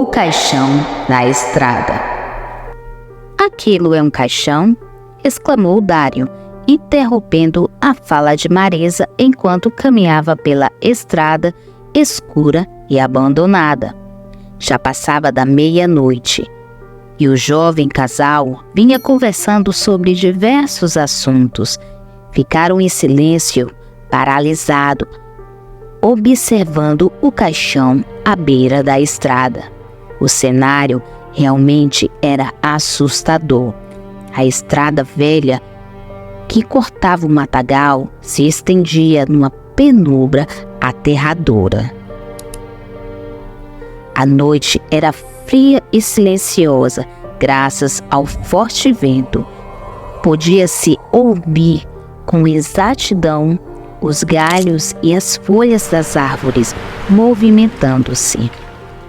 O caixão na estrada. Aquilo é um caixão? Exclamou Dário, interrompendo a fala de Marisa enquanto caminhava pela estrada escura e abandonada. Já passava da meia-noite e o jovem casal vinha conversando sobre diversos assuntos. Ficaram em silêncio, paralisado, observando o caixão à beira da estrada. O cenário realmente era assustador. A estrada velha que cortava o matagal se estendia numa penumbra aterradora. A noite era fria e silenciosa, graças ao forte vento. Podia-se ouvir com exatidão os galhos e as folhas das árvores movimentando-se.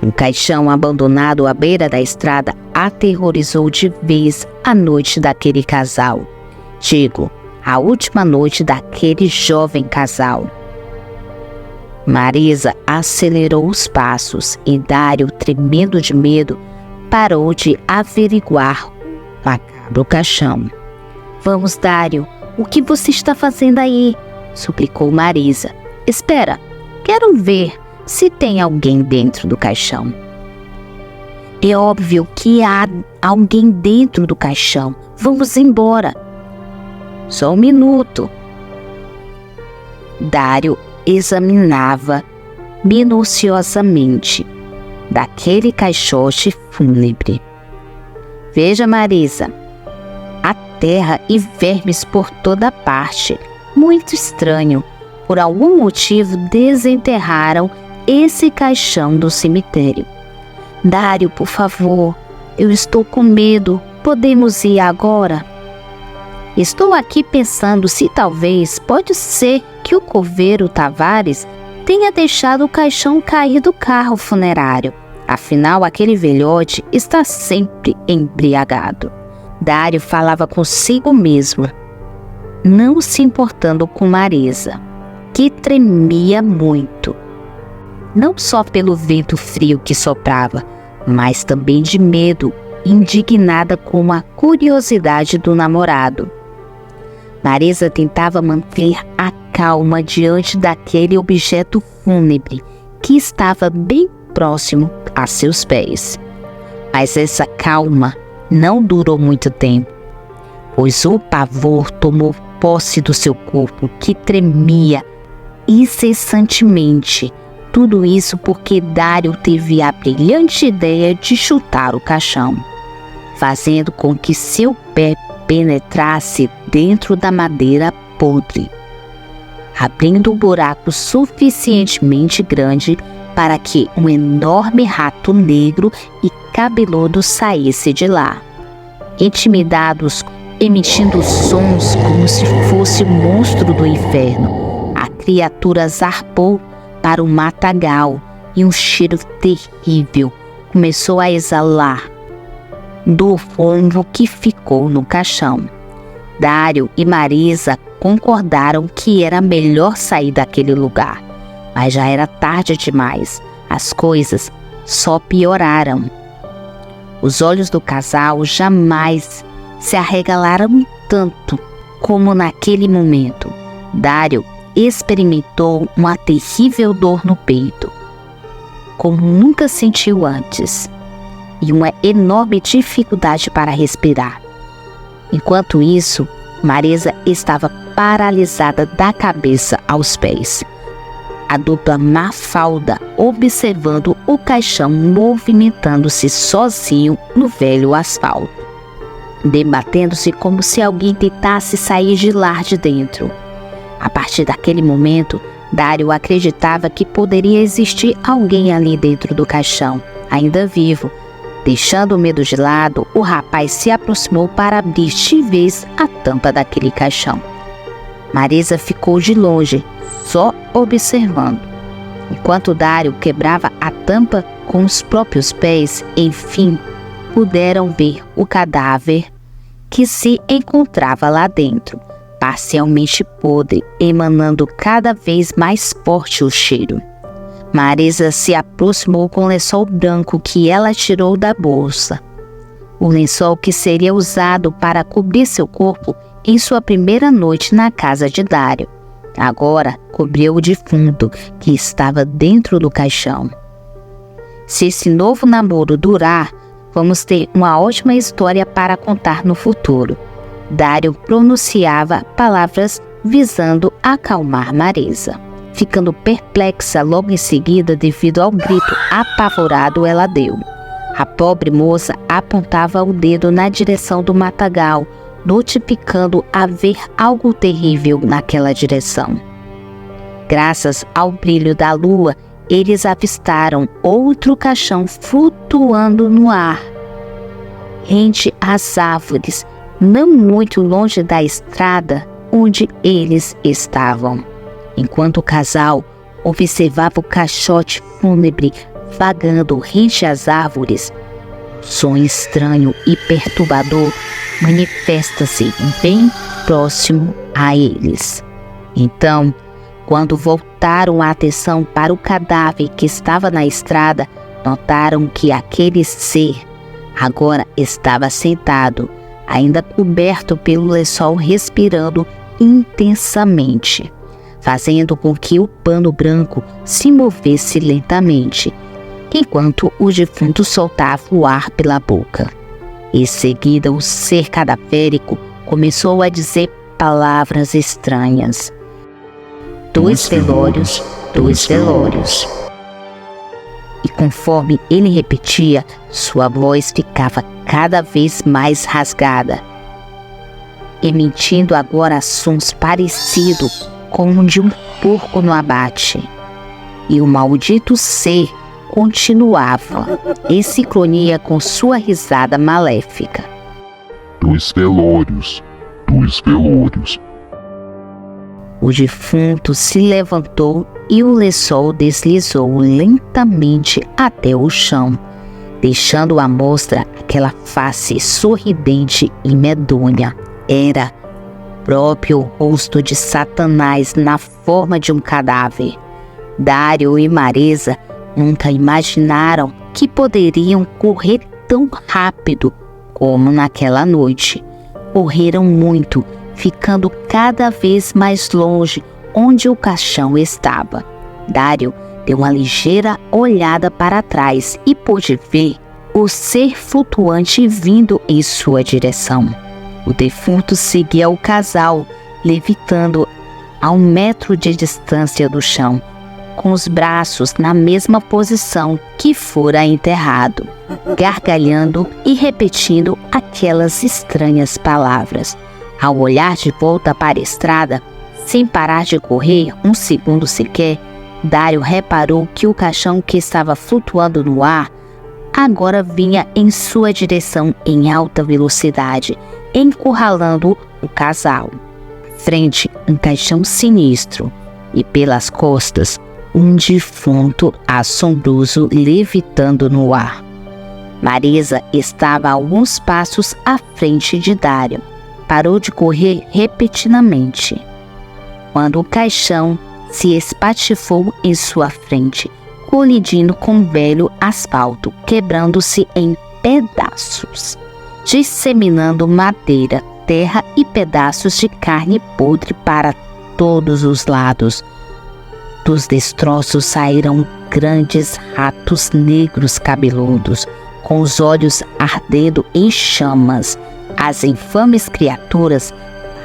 O caixão abandonado à beira da estrada aterrorizou de vez a noite daquele casal. Digo, a última noite daquele jovem casal. Marisa acelerou os passos e Dário, tremendo de medo, parou de averiguar o macabro caixão. Vamos, Dário, o que você está fazendo aí? Suplicou Marisa. Espera, quero ver se tem alguém dentro do caixão. É óbvio que há alguém dentro do caixão. Vamos embora. Só um minuto. Dário examinava minuciosamente daquele caixote fúnebre. Veja, Marisa, a terra e vermes por toda parte. Muito estranho. Por algum motivo desenterraram esse caixão do cemitério. Dário, por favor, eu estou com medo. Podemos ir agora? Estou aqui pensando se talvez pode ser que o coveiro Tavares tenha deixado o caixão cair do carro funerário. Afinal, aquele velhote está sempre embriagado. Dário falava consigo mesmo, não se importando com Marisa, que tremia muito. Não só pelo vento frio que soprava, mas também de medo, indignada com a curiosidade do namorado. Marisa tentava manter a calma diante daquele objeto fúnebre que estava bem próximo a seus pés. Mas essa calma não durou muito tempo, pois o pavor tomou posse do seu corpo, que tremia incessantemente. Tudo isso porque Dário teve a brilhante ideia de chutar o caixão, fazendo com que seu pé penetrasse dentro da madeira podre, abrindo um buraco suficientemente grande para que um enorme rato negro e cabeludo saísse de lá. Intimidados, emitindo sons como se fosse o monstro do inferno, a criatura zarpou para o matagal e um cheiro terrível começou a exalar do fungo que ficou no caixão. Dário e Marisa concordaram que era melhor sair daquele lugar, mas já era tarde demais. As coisas só pioraram. Os olhos do casal jamais se arregalaram tanto como naquele momento. Dário experimentou uma terrível dor no peito, como nunca sentiu antes, e uma enorme dificuldade para respirar. Enquanto isso, Marisa estava paralisada da cabeça aos pés. A dupla Mafalda observando o caixão movimentando-se sozinho no velho asfalto, debatendo-se como se alguém tentasse sair de lá de dentro. A partir daquele momento, Dário acreditava que poderia existir alguém ali dentro do caixão, ainda vivo. Deixando o medo de lado, o rapaz se aproximou para abrir de vez a tampa daquele caixão. Marisa ficou de longe, só observando. Enquanto Dário quebrava a tampa com os próprios pés, enfim, puderam ver o cadáver que se encontrava lá dentro, parcialmente podre, emanando cada vez mais forte o cheiro. Marisa se aproximou com o lençol branco que ela tirou da bolsa. O lençol que seria usado para cobrir seu corpo em sua primeira noite na casa de Dário. Agora cobriu o defunto que estava dentro do caixão. Se esse novo namoro durar, vamos ter uma ótima história para contar no futuro. Dário pronunciava palavras visando acalmar Marisa. Ficando perplexa logo em seguida devido ao grito apavorado ela deu. A pobre moça apontava o dedo na direção do matagal, notificando haver algo terrível naquela direção. Graças ao brilho da lua, eles avistaram outro caixão flutuando no ar, rente às árvores, não muito longe da estrada onde eles estavam. Enquanto o casal observava o caixote fúnebre vagando rente às árvores, um som estranho e perturbador manifesta-se bem próximo a eles. Então, quando voltaram a atenção para o cadáver que estava na estrada, notaram que aquele ser agora estava sentado, ainda coberto pelo lençol, respirando intensamente, fazendo com que o pano branco se movesse lentamente, enquanto o defunto soltava o ar pela boca. Em seguida, o ser cadavérico começou a dizer palavras estranhas. 2 velórios, 2 velórios. E conforme ele repetia, sua voz ficava cada vez mais rasgada, emitindo agora sons parecidos com o de um porco no abate. E o maldito ser continuava em sincronia com sua risada maléfica. 2 velórios, 2 velórios. O defunto se levantou e o lençol deslizou lentamente até o chão, deixando à mostra aquela face sorridente e medonha. Era o próprio rosto de Satanás na forma de um cadáver. Dário e Marisa nunca imaginaram que poderiam correr tão rápido como naquela noite. Correram muito, ficando cada vez mais longe onde o caixão estava. Dário deu uma ligeira olhada para trás e pôde ver o ser flutuante vindo em sua direção. O defunto seguia o casal, levitando a 1 metro de distância do chão, com os braços na mesma posição que fora enterrado, gargalhando e repetindo aquelas estranhas palavras. Ao olhar de volta para a estrada, sem parar de correr 1 segundo sequer, Dário reparou que o caixão que estava flutuando no ar agora vinha em sua direção em alta velocidade, encurralando o casal. Frente, um caixão sinistro e pelas costas, um defunto assombroso levitando no ar. Marisa estava a alguns passos à frente de Dário. Parou de correr repentinamente, quando o caixão se espatifou em sua frente, colidindo com o velho asfalto, quebrando-se em pedaços, disseminando madeira, terra e pedaços de carne podre para todos os lados. Dos destroços saíram grandes ratos negros cabeludos, com os olhos ardendo em chamas. As infames criaturas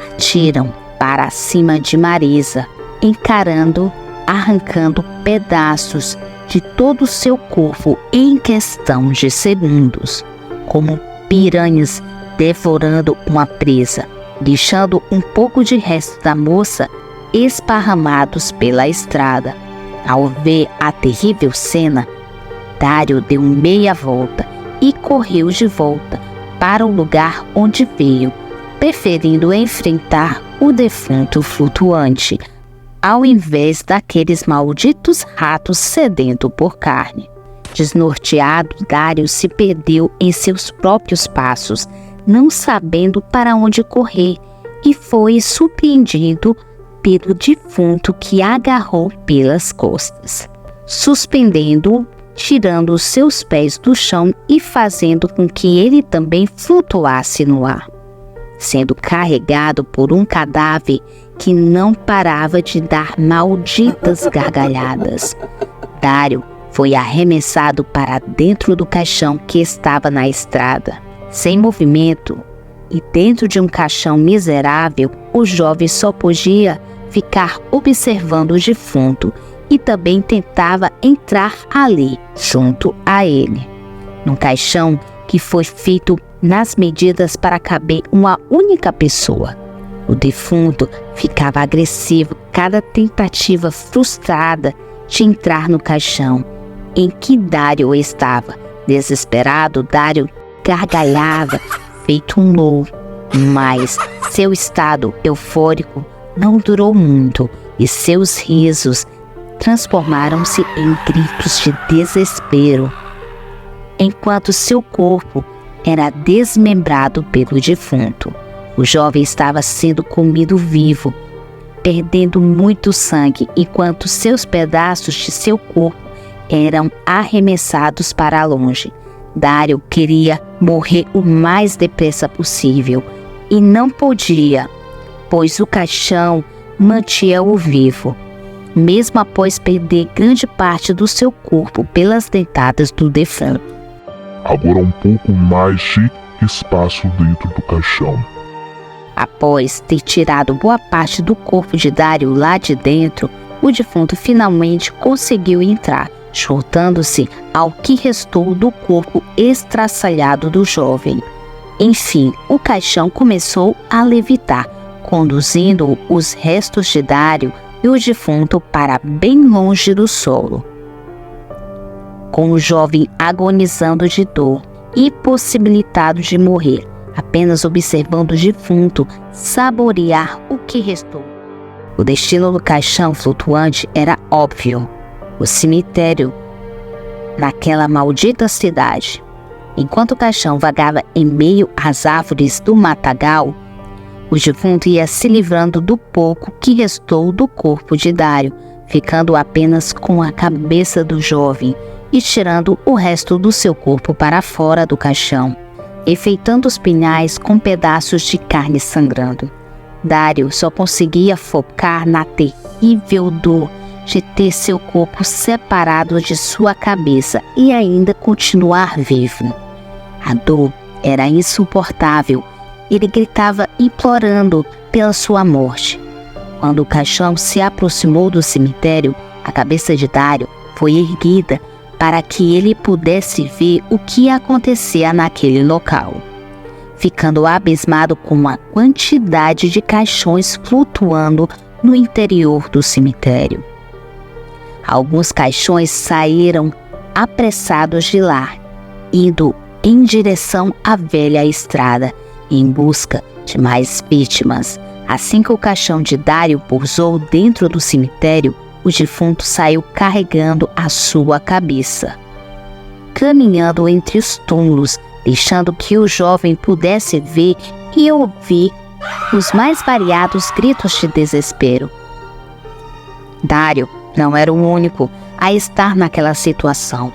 partiram para cima de Marisa, encarando, arrancando pedaços de todo o seu corpo em questão de segundos, como piranhas devorando uma presa, deixando um pouco de resto da moça esparramados pela estrada. Ao ver a terrível cena, Dário deu meia volta e correu de volta para o lugar onde veio, preferindo enfrentar o defunto flutuante, ao invés daqueles malditos ratos sedentos por carne. Desnorteado, Dário se perdeu em seus próprios passos, não sabendo para onde correr, e foi surpreendido pelo defunto que agarrou pelas costas. suspendendo-o, tirando os seus pés do chão e fazendo com que ele também flutuasse no ar, sendo carregado por um cadáver que não parava de dar malditas gargalhadas. Dário foi arremessado para dentro do caixão que estava na estrada, sem movimento, e dentro de um caixão miserável, o jovem só podia ficar observando o defunto e também tentava entrar ali, junto a ele, num caixão que foi feito nas medidas para caber uma única pessoa. O defunto ficava agressivo cada tentativa frustrada de entrar no caixão em que Dário estava. Desesperado, Dário gargalhava feito um louco, mas seu estado eufórico não durou muito e seus risos transformaram-se em gritos de desespero, enquanto seu corpo era desmembrado pelo defunto. O jovem estava sendo comido vivo, perdendo muito sangue, enquanto seus pedaços de seu corpo eram arremessados para longe. Dário queria morrer o mais depressa possível e não podia, pois o caixão mantinha-o vivo, mesmo após perder grande parte do seu corpo pelas dentadas do defunto. Agora um pouco mais de espaço dentro do caixão. Após ter tirado boa parte do corpo de Dário lá de dentro, o defunto finalmente conseguiu entrar, juntando-se ao que restou do corpo estraçalhado do jovem. Enfim, o caixão começou a levitar, conduzindo os restos de Dário e o defunto para bem longe do solo. Com o jovem agonizando de dor, impossibilitado de morrer, apenas observando o defunto saborear o que restou. O destino do caixão flutuante era óbvio: o cemitério naquela maldita cidade. Enquanto o caixão vagava em meio às árvores do matagal, o defunto ia se livrando do pouco que restou do corpo de Dário, ficando apenas com a cabeça do jovem e tirando o resto do seu corpo para fora do caixão, enfeitando os pinhais com pedaços de carne sangrando. Dário só conseguia focar na terrível dor de ter seu corpo separado de sua cabeça e ainda continuar vivo. A dor era insuportável. Ele gritava implorando pela sua morte. Quando o caixão se aproximou do cemitério, a cabeça de Dário foi erguida para que ele pudesse ver o que acontecia naquele local, ficando abismado com a quantidade de caixões flutuando no interior do cemitério. Alguns caixões saíram apressados de lá, indo em direção à velha estrada, em busca de mais vítimas. Assim que o caixão de Dário pousou dentro do cemitério, o defunto saiu carregando a sua cabeça, caminhando entre os túmulos, deixando que o jovem pudesse ver e ouvir os mais variados gritos de desespero. Dário não era o único a estar naquela situação.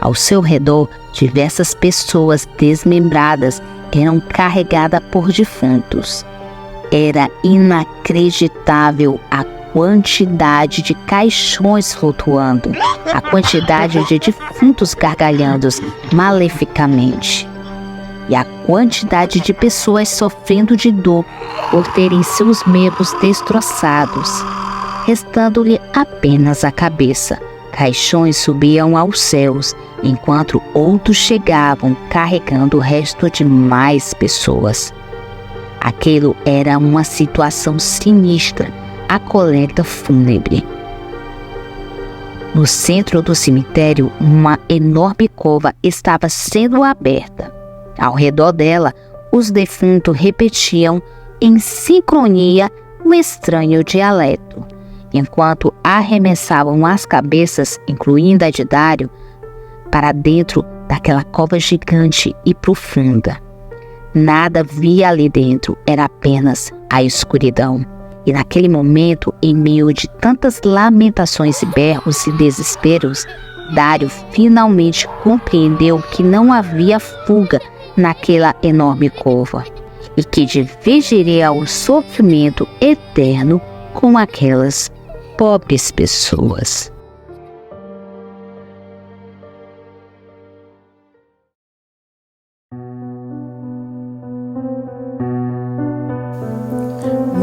Ao seu redor, diversas pessoas desmembradas eram carregadas por defuntos. Era inacreditável a quantidade de caixões flutuando, a quantidade de defuntos gargalhando maleficamente, e a quantidade de pessoas sofrendo de dor por terem seus membros destroçados, restando-lhe apenas a cabeça. Caixões subiam aos céus, enquanto outros chegavam carregando o resto de mais pessoas. Aquilo era uma situação sinistra, a coleta fúnebre. No centro do cemitério, uma enorme cova estava sendo aberta. Ao redor dela, os defuntos repetiam em sincronia um estranho dialeto, enquanto arremessavam as cabeças, incluindo a de Dário, para dentro daquela cova gigante e profunda. Nada via ali dentro, era apenas a escuridão. E naquele momento, em meio de tantas lamentações e berros e desesperos, Dário finalmente compreendeu que não havia fuga naquela enorme cova e que dividiria o sofrimento eterno com aquelas pobres pessoas.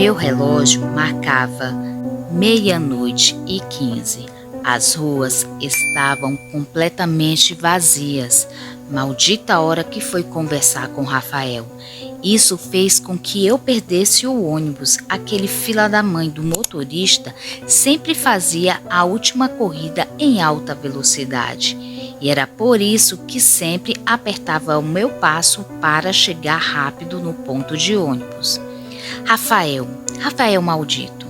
Meu relógio marcava 00:15. As ruas estavam completamente vazias. Maldita hora que foi conversar com Rafael. Isso fez com que eu perdesse o ônibus. Aquele filho da mãe do motorista sempre fazia a última corrida em alta velocidade. E era por isso que sempre apertava o meu passo para chegar rápido no ponto de ônibus. Rafael maldito,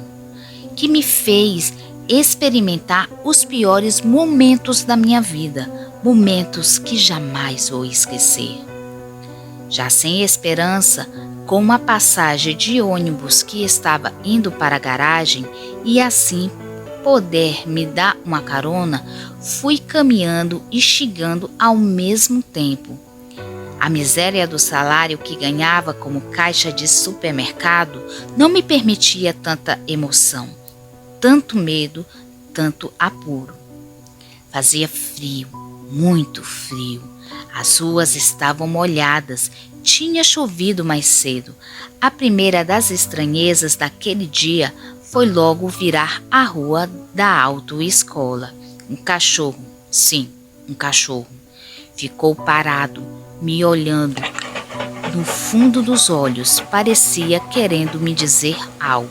que me fez experimentar os piores momentos da minha vida, momentos que jamais vou esquecer. Já sem esperança, com uma passagem de ônibus que estava indo para a garagem e assim poder me dar uma carona, fui caminhando e chegando ao mesmo tempo. A miséria do salário que ganhava como caixa de supermercado não me permitia tanta emoção, tanto medo, tanto apuro. Fazia frio, muito frio. As ruas estavam molhadas, tinha chovido mais cedo. A primeira das estranhezas daquele dia foi logo virar a rua da autoescola. Um cachorro, sim, um cachorro, ficou parado, me olhando no fundo dos olhos, parecia querendo me dizer algo,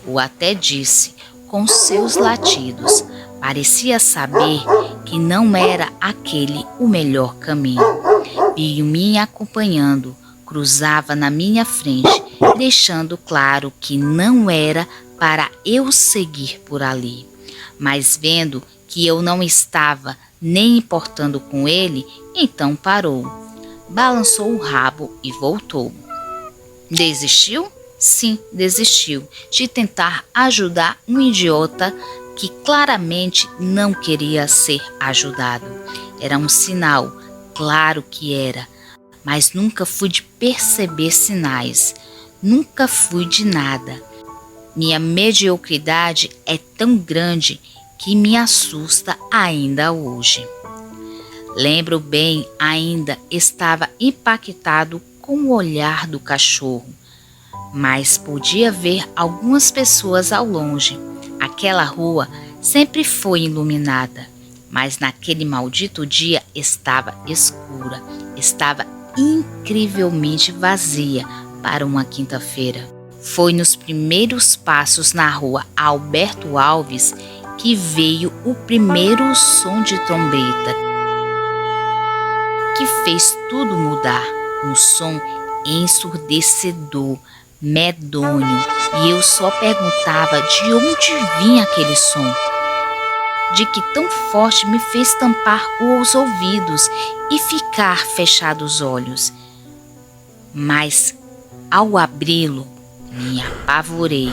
ou até disse, com seus latidos, parecia saber que não era aquele o melhor caminho. Veio me acompanhando, cruzava na minha frente, deixando claro que não era para eu seguir por ali. Mas vendo que eu não estava nem importando com ele, então parou. Balançou o rabo e voltou. Desistiu? Sim, desistiu de tentar ajudar um idiota que claramente não queria ser ajudado. Era um sinal, claro que era, mas nunca fui de perceber sinais, nunca fui de nada. Minha mediocridade é tão grande que me assusta ainda hoje. Lembro bem, ainda estava impactado com o olhar do cachorro, mas podia ver algumas pessoas ao longe. Aquela rua sempre foi iluminada, mas naquele maldito dia estava escura, estava incrivelmente vazia para uma quinta-feira. Foi nos primeiros passos na rua Alberto Alves que veio o primeiro som de trombeta, que fez tudo mudar, um som ensurdecedor, medonho, e eu só perguntava de onde vinha aquele som, de que tão forte me fez tampar os ouvidos e ficar fechados os olhos. Mas, ao abri-lo, me apavorei.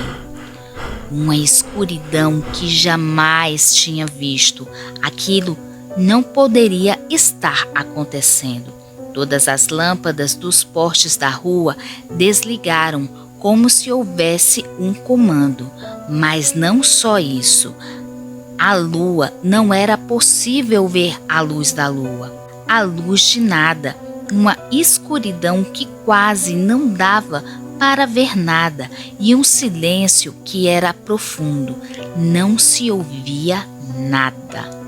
Uma escuridão que jamais tinha visto. Aquilo não poderia estar acontecendo. Todas as lâmpadas dos postes da rua desligaram como se houvesse um comando. Mas não só isso. A lua, não era possível ver a luz da lua. A luz de nada. Uma escuridão que quase não dava para ver nada e um silêncio que era profundo. Não se ouvia nada.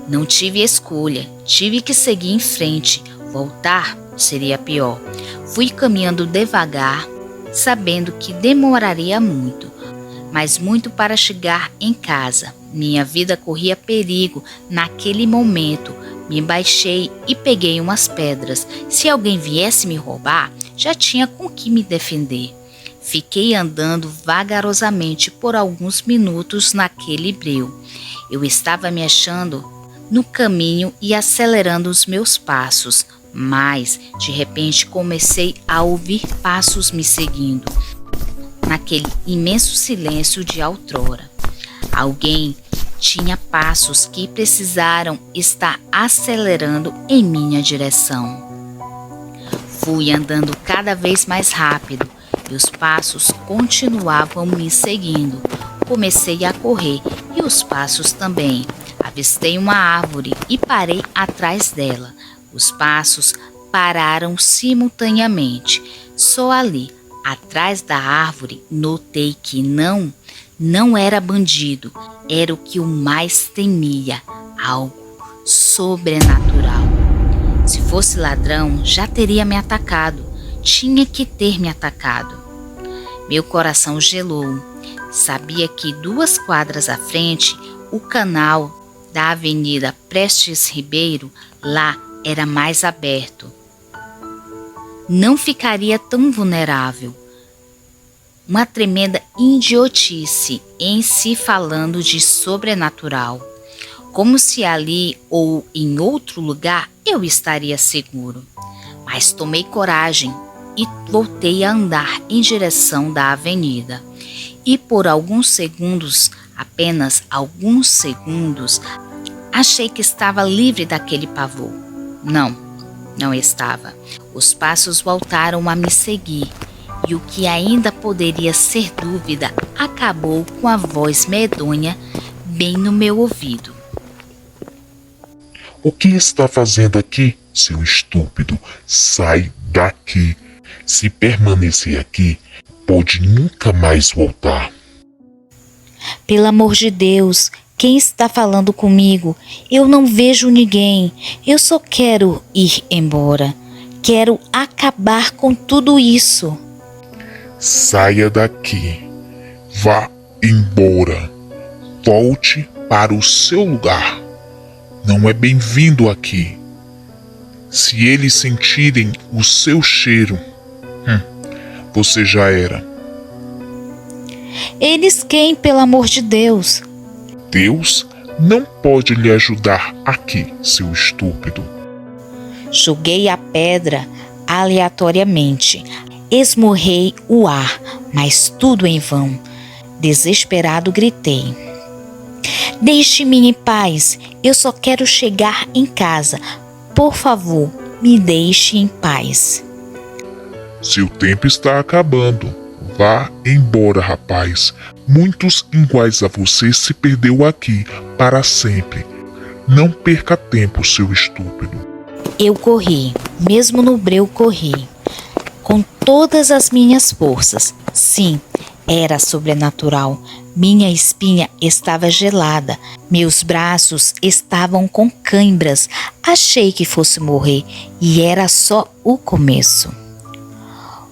Não tive escolha, tive que seguir em frente. Voltar seria pior. Fui caminhando devagar, sabendo que demoraria muito, mas muito para chegar em casa. Minha vida corria perigo naquele momento. Me baixei e peguei umas pedras. Se alguém viesse me roubar, já tinha com que me defender. Fiquei andando vagarosamente por alguns minutos naquele breu. Eu estava me achando no caminho e acelerando os meus passos, mas de repente comecei a ouvir passos me seguindo. naquele imenso silêncio de outrora. Alguém tinha passos que precisaram estar acelerando em minha direção. Fui andando cada vez mais rápido e os passos continuavam me seguindo. Comecei a correr e os passos também. Avistei uma árvore e parei atrás dela. Os passos pararam simultaneamente. Só ali, atrás da árvore, notei que não era bandido. Era o que eu mais temia, algo sobrenatural. Se fosse ladrão, já teria me atacado. Tinha que ter me atacado. Meu coração gelou. Sabia que 2 quadras à frente, o canal da Avenida Prestes Ribeiro, lá era mais aberto. Não ficaria tão vulnerável. Uma tremenda idiotice em se falando de sobrenatural. Como se ali ou em outro lugar eu estaria seguro. Mas tomei coragem e voltei a andar em direção da avenida. E por alguns segundos, apenas alguns segundos, achei que estava livre daquele pavor. Não estava. Os passos voltaram a me seguir. E o que ainda poderia ser dúvida acabou com a voz medonha bem no meu ouvido. O que está fazendo aqui, seu estúpido? Sai daqui. Se permanecer aqui, pode nunca mais voltar. Pelo amor de Deus, quem está falando comigo? Eu não vejo ninguém. Eu só quero ir embora. Quero acabar com tudo isso. Saia daqui. Vá embora. Volte para o seu lugar. Não é bem-vindo aqui. Se eles sentirem o seu cheiro, você já era. Eles quem, pelo amor de Deus? Deus não pode lhe ajudar aqui, seu estúpido. Joguei a pedra aleatoriamente. Esmurrei o ar, mas tudo em vão. Desesperado, gritei. Deixe-me em paz. Eu só quero chegar em casa. Por favor, me deixe em paz. Seu tempo está acabando. Vá embora, rapaz. Muitos iguais a você se perdeu aqui para sempre. Não perca tempo, seu estúpido. Eu corri, mesmo no breu corri, com todas as minhas forças. Sim, era sobrenatural. Minha espinha estava gelada, meus braços estavam com cãibras. Achei que fosse morrer e era só o começo.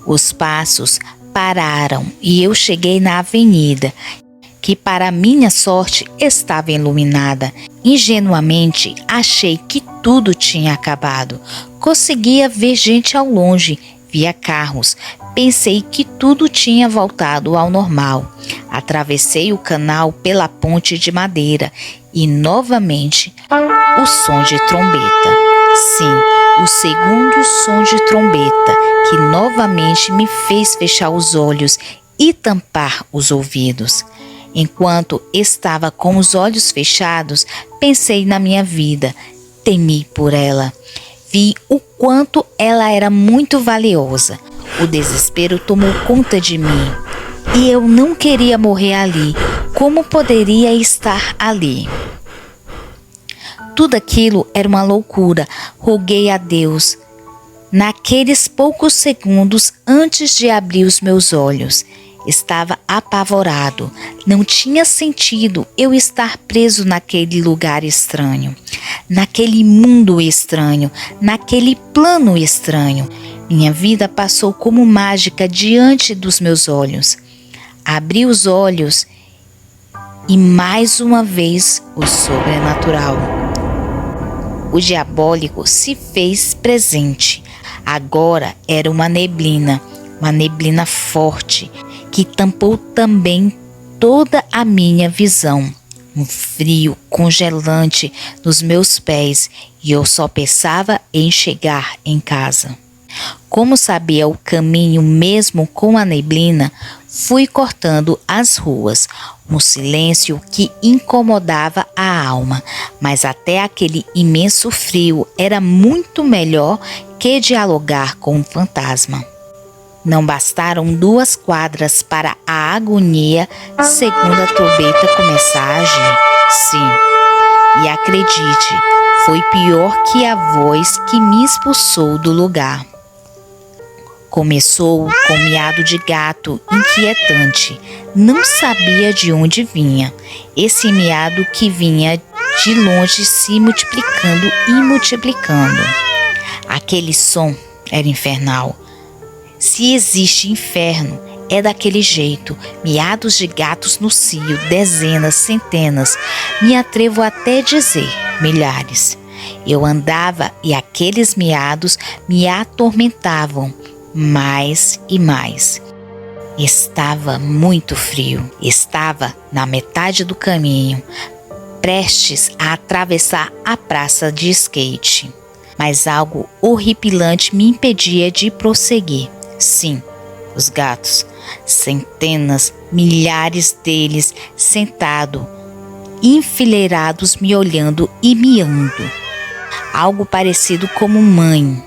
Os passos pararam e eu cheguei na avenida, que para minha sorte estava iluminada. Ingenuamente achei que tudo tinha acabado. Conseguia ver gente ao longe, via carros. Pensei que tudo tinha voltado ao normal. Atravessei o canal pela ponte de madeira e novamente o som de trombeta. Sim, o segundo som de trombeta, que novamente me fez fechar os olhos e tampar os ouvidos. Enquanto estava com os olhos fechados, pensei na minha vida, temi por ela. Vi o quanto ela era muito valiosa. O desespero tomou conta de mim e eu não queria morrer ali. Como poderia estar ali? Tudo aquilo era uma loucura. Roguei a Deus. Naqueles poucos segundos antes de abrir os meus olhos, estava apavorado. Não tinha sentido eu estar preso naquele lugar estranho, naquele mundo estranho, naquele plano estranho. Minha vida passou como mágica diante dos meus olhos. Abri os olhos e mais uma vez o sobrenatural. O diabólico se fez presente. Agora era uma neblina forte, que tampou também toda a minha visão. Um frio congelante nos meus pés e eu só pensava em chegar em casa. Como sabia o caminho mesmo com a neblina, fui cortando as ruas, um silêncio que incomodava a alma, mas até aquele imenso frio era muito melhor que dialogar com um fantasma. Não bastaram 2 quadras para a agonia segunda trombeta começar a agir. Sim, e acredite, foi pior que a voz que me expulsou do lugar. Começou com um miado de gato inquietante. Não sabia de onde vinha. Esse miado que vinha de longe se multiplicando e multiplicando. Aquele som era infernal. Se existe inferno, é daquele jeito. Miados de gatos no cio, dezenas, centenas. Me atrevo até dizer, milhares. Eu andava e aqueles miados me atormentavam. Mais e mais. Estava muito frio. Estava na metade do caminho, prestes a atravessar a praça de skate. Mas algo horripilante me impedia de prosseguir. Sim, os gatos. Centenas, milhares deles sentados, enfileirados, me olhando e miando. Algo parecido como mãe.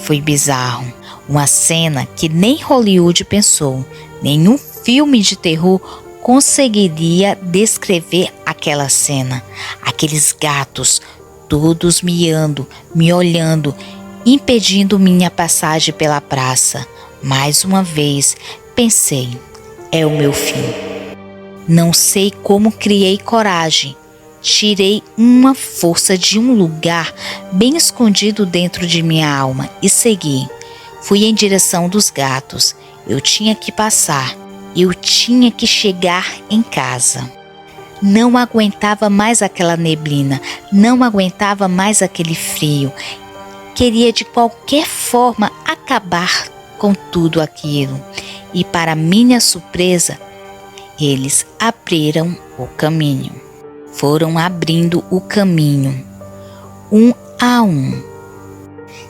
Foi bizarro. Uma cena que nem Hollywood pensou, nenhum filme de terror conseguiria descrever aquela cena. Aqueles gatos, todos miando, me olhando, impedindo minha passagem pela praça. Mais uma vez, pensei, é o meu fim. Não sei como criei coragem. Tirei uma força de um lugar bem escondido dentro de minha alma e segui. Fui em direção dos gatos. Eu tinha que passar. Eu tinha que chegar em casa. Não aguentava mais aquela neblina. Não aguentava mais aquele frio. Queria de qualquer forma acabar com tudo aquilo. E para minha surpresa, eles abriram o caminho. Foram abrindo o caminho, um a um.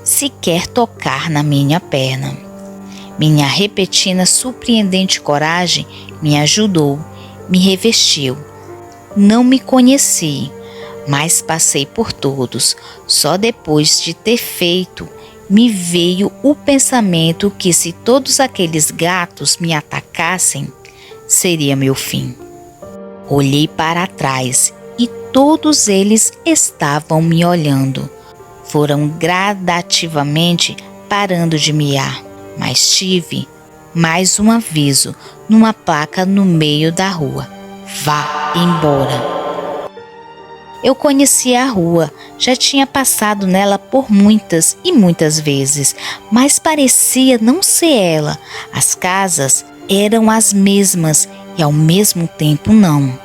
Sequer tocar na minha perna. Minha repentina surpreendente coragem me ajudou, me revestiu. Não me conheci, mas passei por todos. Só depois de ter feito, me veio o pensamento que se todos aqueles gatos me atacassem, seria meu fim. Olhei para trás e todos eles estavam me olhando. Foram gradativamente parando de miar, mas tive mais um aviso numa placa no meio da rua. Vá embora. Eu conhecia a rua, já tinha passado nela por muitas e muitas vezes, mas parecia não ser ela. As casas eram as mesmas e ao mesmo tempo não.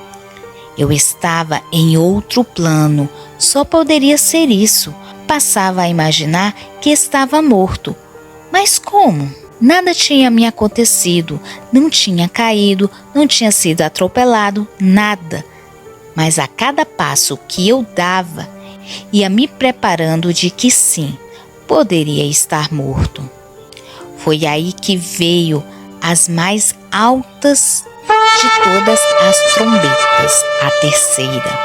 Eu estava em outro plano, só poderia ser isso. Passava a imaginar que estava morto. Mas como? Nada tinha me acontecido, não tinha caído, não tinha sido atropelado, nada. Mas a cada passo que eu dava, ia me preparando de que sim, poderia estar morto. Foi aí que veio as mais altas de todas as trombetas, a terceira,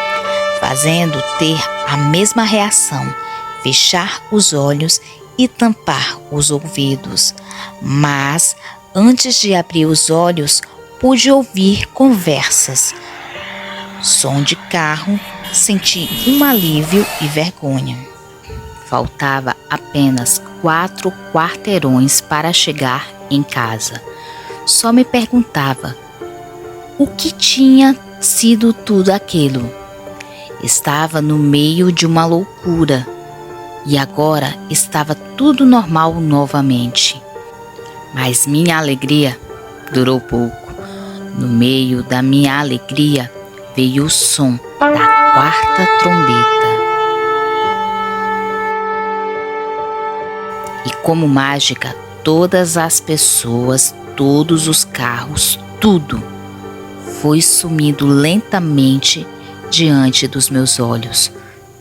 fazendo ter a mesma reação, fechar os olhos e tampar os ouvidos. Mas, antes de abrir os olhos, pude ouvir conversas. Som de carro, senti um alívio e vergonha. Faltava apenas 4 quarteirões para chegar em casa. Só me perguntava o que tinha sido tudo aquilo. Estava no meio de uma loucura e agora estava tudo normal novamente. Mas minha alegria durou pouco. No meio da minha alegria veio o som da 4ª trombeta. E como mágica, todas as pessoas, todos os carros, tudo foi sumindo lentamente diante dos meus olhos.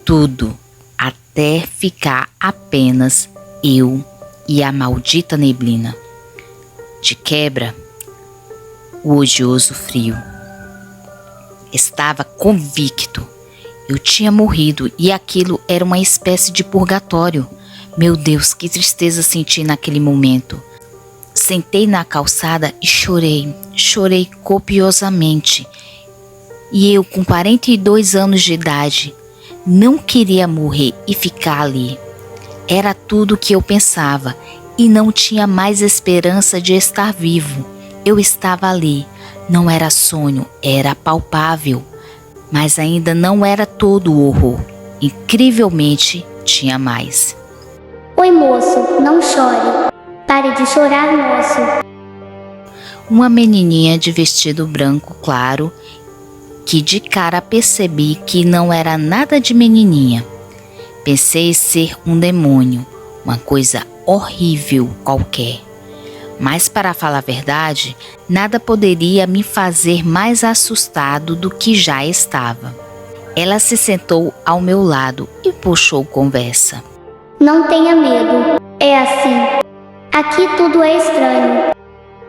Tudo, até ficar apenas eu e a maldita neblina. De quebra, o odioso frio. Estava convicto. Eu tinha morrido e aquilo era uma espécie de purgatório. Meu Deus, que tristeza senti naquele momento. Sentei na calçada e chorei copiosamente. E eu, com 42 anos de idade, não queria morrer e ficar ali. Era tudo o que eu pensava e não tinha mais esperança de estar vivo. Eu estava ali, não era sonho, era palpável. Mas ainda não era todo o horror. Incrivelmente, tinha mais. Oi, moço, não chore. Pare de chorar, moço. Uma menininha de vestido branco claro, que de cara percebi que não era nada de menininha. Pensei ser um demônio, uma coisa horrível qualquer. Mas, para falar a verdade, nada poderia me fazer mais assustado do que já estava. Ela se sentou ao meu lado e puxou conversa. Não tenha medo. É assim. Aqui tudo é estranho.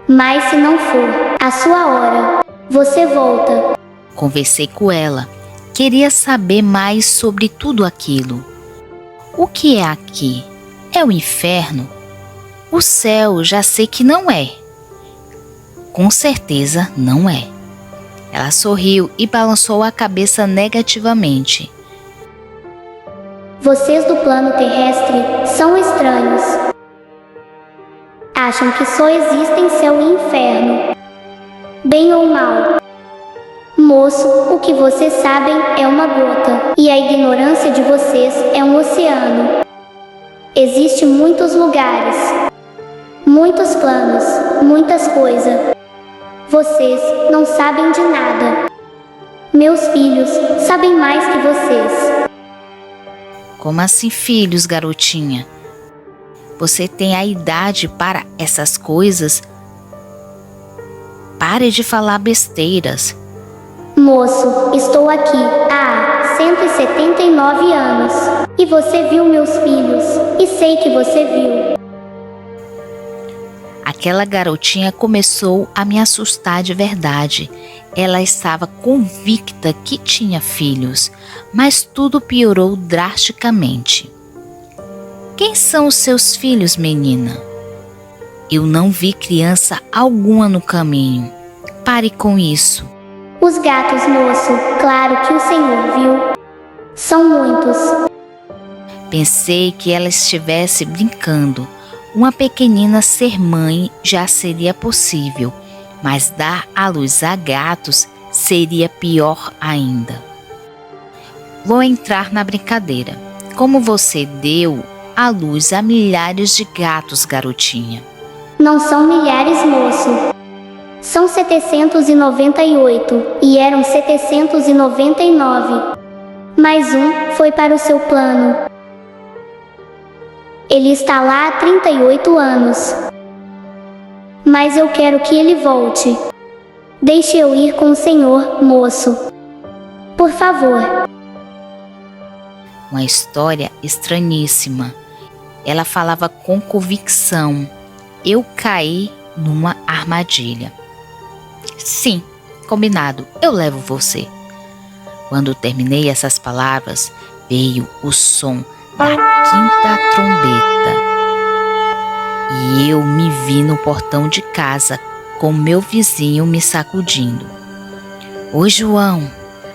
Mas se não for a sua hora, você volta. Conversei com ela. Queria saber mais sobre tudo aquilo. O que é aqui? É o inferno? O céu já sei que não é. Com certeza não é. Ela sorriu e balançou a cabeça negativamente. Vocês do plano terrestre são estranhos. Acham que só existem céu e inferno. Bem ou mal. Moço, o que vocês sabem é uma gota, e a ignorância de vocês é um oceano. Existem muitos lugares, muitos planos, muitas coisas. Vocês não sabem de nada. Meus filhos sabem mais que vocês. Como assim, filhos, garotinha? Você tem a idade para essas coisas? Pare de falar besteiras. Moço, estou aqui há 179 anos. E você viu meus filhos. E sei que você viu. Aquela garotinha começou a me assustar de verdade. Ela estava convicta que tinha filhos, mas tudo piorou drasticamente. Quem são os seus filhos, menina? Eu não vi criança alguma no caminho. Pare com isso. Os gatos, moço, claro que o senhor viu. São muitos. Pensei que ela estivesse brincando. Uma pequenina ser mãe já seria possível, mas dar à luz a gatos seria pior ainda. Vou entrar na brincadeira. Como você deu à luz a milhares de gatos, garotinha? Não são milhares, moço. São 798 e eram 799. Mais um foi para o seu plano. Ele está lá há 38 anos. Mas eu quero que ele volte. Deixe eu ir com o senhor, moço. Por favor. Uma história estranhíssima. Ela falava com convicção. Eu caí numa armadilha. Sim, combinado, eu levo você. Quando terminei essas palavras, veio o som da quinta trombeta. E eu me vi no portão de casa, com meu vizinho me sacudindo. Oi, João,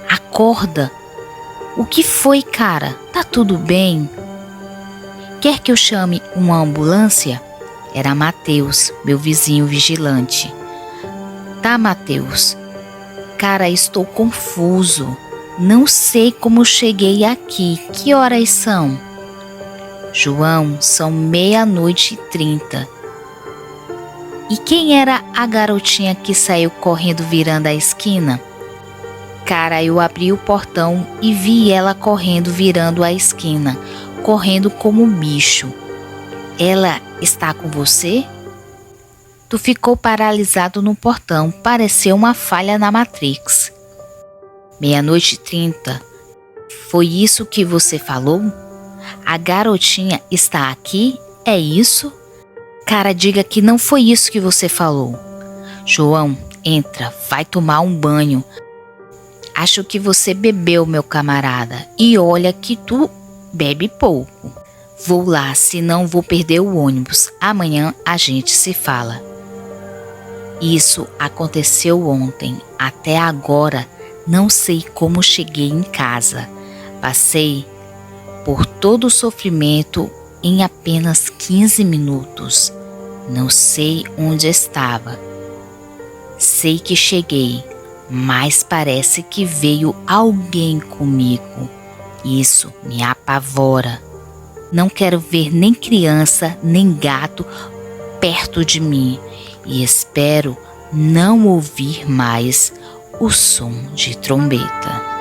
acorda. O que foi, cara? Tá tudo bem? Quer que eu chame uma ambulância? Era Mateus, meu vizinho vigilante. Tá, Mateus. Cara, estou confuso. Não sei como cheguei aqui. Que horas são? João, são 00:30. E quem era a garotinha que saiu correndo virando a esquina? Cara, eu abri o portão e vi ela correndo virando a esquina, correndo como um bicho. Ela está com você? Tu ficou paralisado no portão, pareceu uma falha na Matrix. 00:30. Foi isso que você falou? A garotinha está aqui? É isso? Cara, diga que não foi isso que você falou. João, entra, vai tomar um banho. Acho que você bebeu, meu camarada. E olha que tu bebe pouco. Vou lá, senão vou perder o ônibus. Amanhã a gente se fala. Isso aconteceu ontem. Até agora não sei como cheguei em casa. Passei por todo o sofrimento em apenas 15 minutos. Não sei onde estava. Sei que cheguei, mas parece que veio alguém comigo. Isso me apavora. Não quero ver nem criança, nem gato perto de mim e espero não ouvir mais o som de trombeta.